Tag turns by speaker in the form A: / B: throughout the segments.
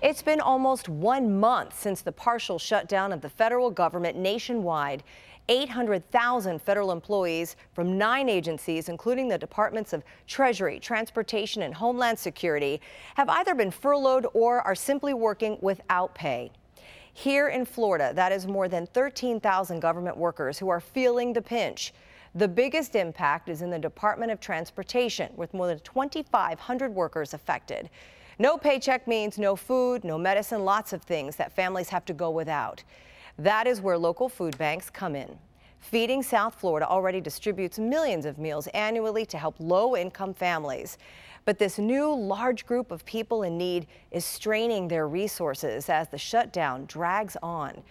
A: It's been almost 1 month since the partial shutdown of the federal government nationwide. 800,000 federal employees from 9 agencies, including the Departments of Treasury, Transportation, and Homeland Security, have either been furloughed or are simply working without pay. Here in Florida, that is more than 13,000 government workers who are feeling the pinch. The biggest impact is in the Department of Transportation, with more than 2,500 workers affected. No paycheck means no food, no medicine, lots of things that families have to go without. That is where local food banks come in. Feeding South Florida already distributes millions of meals annually to help low-income families. But this new large group of people in need is straining their resources as the shutdown drags on.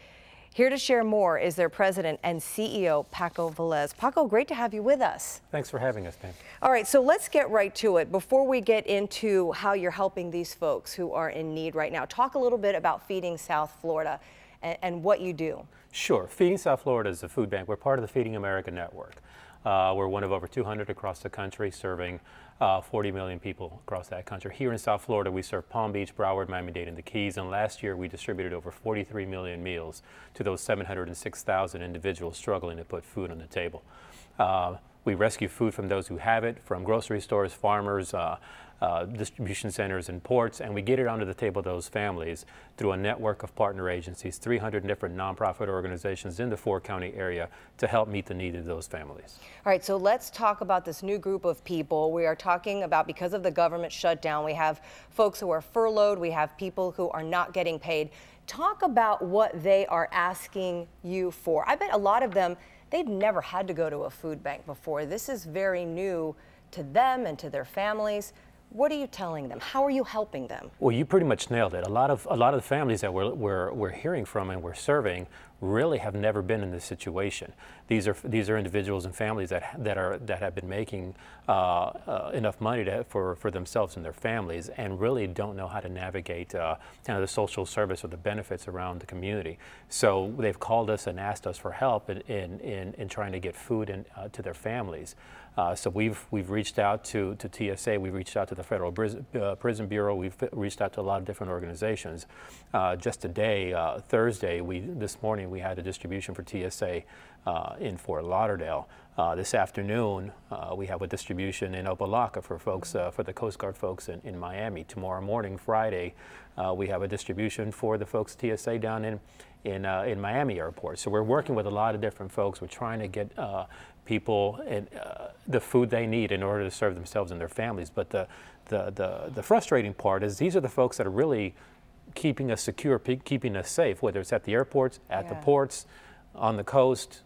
A: Here to share more is their president and CEO, Paco Velez. Paco, great to have you with us.
B: Thanks for having us, Pam.
A: All right, so let's get right to it. Before we get into how you're helping these folks who are in need right now, talk a little bit about Feeding South Florida and what you do.
B: Sure. Feeding South Florida is a food bank. We're part of the Feeding America network. We're one of over 200 across the country, serving 40 million people across that country. Here in South Florida, we serve Palm Beach, Broward, Miami-Dade, and the Keys. And last year, we distributed over 43 million meals to those 706,000 individuals struggling to put food on the table. We rescue food from those who have it, from grocery stores, farmers, distribution centers, and ports, and we get it onto the table of those families through a network of partner agencies, 300 different nonprofit organizations in the 4-county area to help meet the needs of those families.
A: All right, so let's talk about this new group of people. We are talking about, because of the government shutdown, we have folks who are furloughed, we have people who are not getting paid. Talk about what they are asking you for. I bet a lot of them, they've never had to go to a food bank before. This is very new to them and to their families. What are you telling them? How are you helping them?
B: Well, you pretty much nailed it. A lot of the families that we're hearing from and we're serving really have never been in this situation. These are individuals and families that have been making enough money for themselves and their families, and really don't know how to navigate kind of the social service or the benefits around the community. So they've called us and asked us for help in trying to get food to their families. So we've reached out to TSA, we've reached out to the Federal Prison Bureau, we've reached out to a lot of different organizations. Just today, Thursday, this morning, we had a distribution for TSA in Fort Lauderdale. This afternoon, we have a distribution in Opa-locka for folks, for the Coast Guard folks in Miami. Tomorrow morning, Friday, we have a distribution for the folks TSA down in Miami Airport. So we're working with a lot of different folks. We're trying to get people the food they need in order to serve themselves and their families. But the frustrating part is these are the folks that are really keeping us secure, keeping us safe, whether it's at the airports, at the ports, on the coast,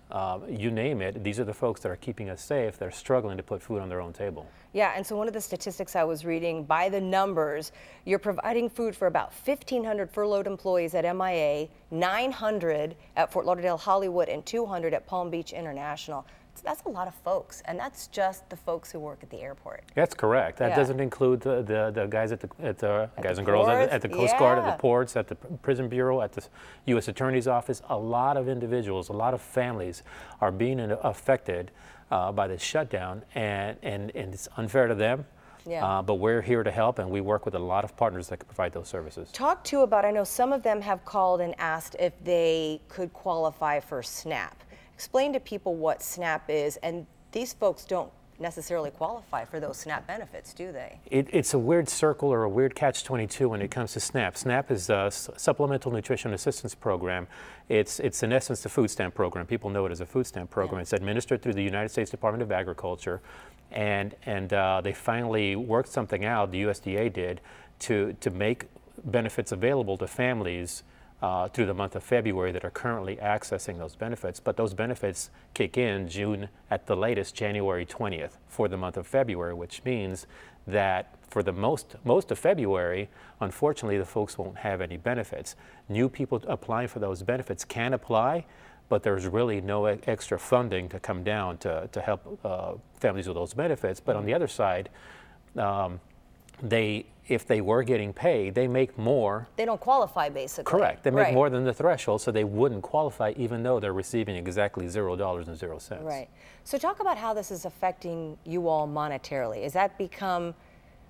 B: you name it. These are the folks that are keeping us safe. They're struggling to put food on their own table.
A: Yeah, and so one of the statistics I was reading, by the numbers, you're providing food for about 1,500 furloughed employees at MIA, 900 at Fort Lauderdale Hollywood, and 200 at Palm Beach International. That's a lot of folks, and that's just the folks who work at the airport.
B: That's correct. That doesn't include the guys at the guys and girls at the Coast Guard, at the ports, at the Prison Bureau, at the U.S. Attorney's Office. A lot of individuals, a lot of families are being affected by this shutdown, and it's unfair to them. Yeah. But we're here to help, and we work with a lot of partners that can provide those services.
A: Talk too about, I know some of them have called and asked if they could qualify for SNAP. Explain to people what SNAP is, and these folks don't necessarily qualify for those SNAP benefits, do they?
B: It's a weird circle or a weird catch-22 when it comes to SNAP. SNAP is a Supplemental Nutrition Assistance Program. It's in essence the food stamp program. People know it as a food stamp program. Yeah. It's administered through the United States Department of Agriculture, and they finally worked something out, the USDA did, to make benefits available to families through the month of February that are currently accessing those benefits. But those benefits kick in June, at the latest January 20th for the month of February, which means that for the most of February, unfortunately, the folks won't have any benefits. New people applying for those benefits can apply, but there's really no extra funding to come down to help families with those benefits. But on the other side, if they were getting paid, they make more.
A: They don't qualify, basically.
B: Correct. They make more than the threshold, so they wouldn't qualify even though they're receiving exactly $0.00.
A: Right. So talk about how this is affecting you all monetarily. Has that become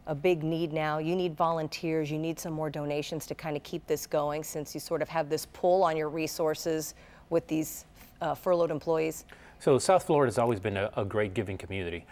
A: a big need now. You need volunteers, you need some more donations to kind of keep this going, since you sort of have this pull on your resources with these furloughed employees.
B: So South Florida has always been a great giving community.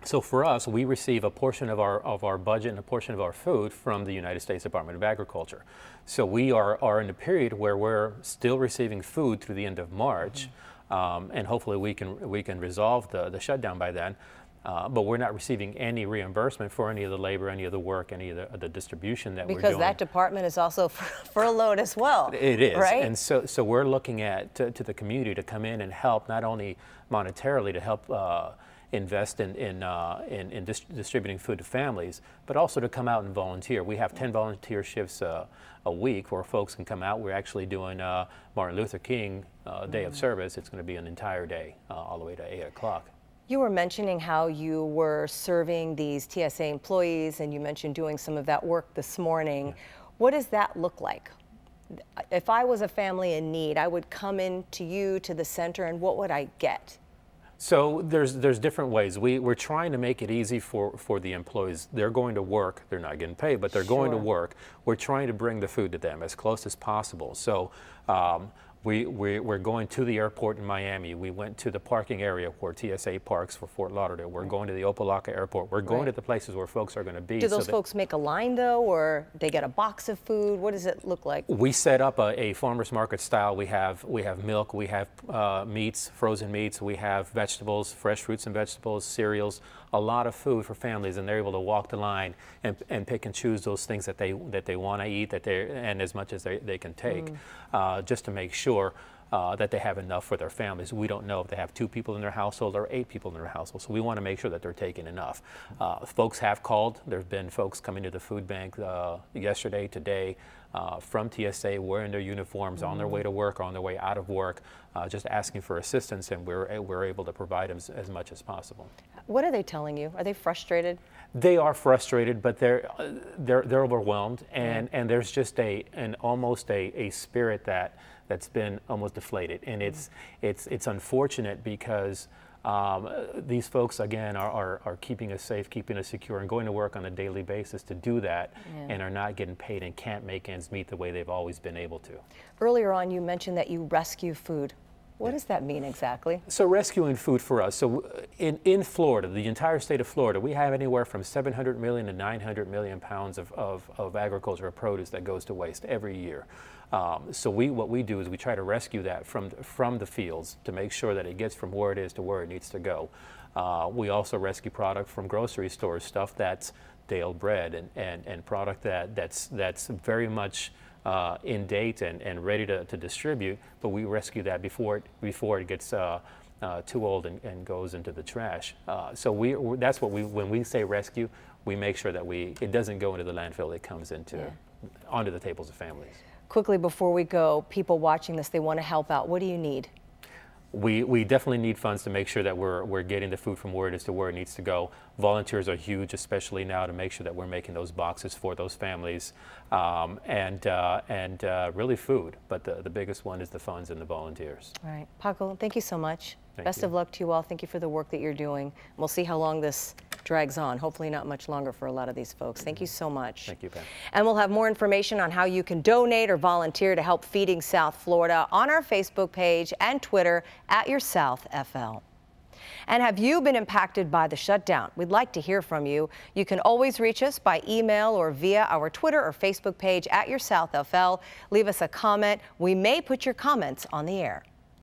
B: So for us, we receive a portion of our budget and a portion of our food from the United States Department of Agriculture. So we are in a period where we're still receiving food through the end of March, and hopefully we can resolve the shutdown by then. But we're not receiving any reimbursement for any of the labor, any of the work, any of the distribution that we're doing.
A: Because that department is also furloughed as well.
B: It is,
A: right?
B: And so we're looking at to the community to come in and help, not only monetarily to help invest in distributing food to families, but also to come out and volunteer. We have 10 volunteer shifts a week where folks can come out. We're actually doing Martin Luther King Day of Service. It's going to be an entire day, all the way to 8 o'clock.
A: You were mentioning how you were serving these TSA employees, and you mentioned doing some of that work this morning. Yeah. What does that look like? If I was a family in need, I would come in to you, to the center, and what would I get?
B: So there's different ways. We're trying to make it easy for the employees. They're going to work. They're not getting paid, but they're going to work. We're trying to bring the food to them as close as possible. So we're going to the airport in Miami. We went to the parking area where TSA parks for Fort Lauderdale. We're going to the Opelika Airport. We're going to the places where folks are going to be.
A: Do those folks make a line, though, or they get a box of food? What does it look like?
B: We set up a farmer's market style. We have milk, we have meats, frozen meats, we have vegetables, fresh fruits and vegetables, cereals, a lot of food for families, and they're able to walk the line and pick and choose those things that they want to eat, and as much as they can take, just to make sure that they have enough for their families. We don't know if they have 2 people in their household or 8 people in their household, so we want to make sure that they're taking enough. Folks have called. There have been folks coming to the food bank yesterday, today, from TSA wearing their uniforms, on their way to work, on their way out of work, just asking for assistance, and we're able to provide them as much as possible.
A: What are they telling you? Are they frustrated? They
B: are frustrated, but they're overwhelmed, and there's just almost a spirit that's been almost deflated, and it's unfortunate because these folks again are keeping us safe, keeping us secure, and going to work on a daily basis to do that, and are not getting paid and can't make ends meet the way they've always been able to.
A: Earlier on, you mentioned that you rescue food. What does that mean exactly?
B: So rescuing food for us, so in Florida, the entire state of Florida, we have anywhere from 700 million to 900 million pounds of agricultural produce that goes to waste every year. So what we do is we try to rescue that from the fields to make sure that it gets from where it is to where it needs to go. We also rescue product from grocery stores, stuff that's stale bread and product that's very much in date and ready to distribute, but we rescue that before it gets too old and goes into the trash. So that's what when we say rescue, we make sure that it doesn't go into the landfill. It comes onto the tables of families.
A: Quickly before we go, people watching this, they want to help out. What do you need?
B: We definitely need funds to make sure that we're getting the food from where it is to where it needs to go. Volunteers are huge, especially now, to make sure that we're making those boxes for those families, and really food. But the biggest one is the funds and the volunteers.
A: All right, Paco, thank you so much.
B: Best
A: of luck to you all. Thank you for the work that you're doing. We'll see how long this drags on. Hopefully not much longer for a lot of these folks. Thank you so much.
B: Thank you, Pam.
A: And we'll have more information on how you can donate or volunteer to help Feeding South Florida on our Facebook page and Twitter @YourSouthFL. And have you been impacted by the shutdown? We'd like to hear from you. You can always reach us by email or via our Twitter or Facebook page @YourSouthFL. Leave us a comment. We may put your comments on the air.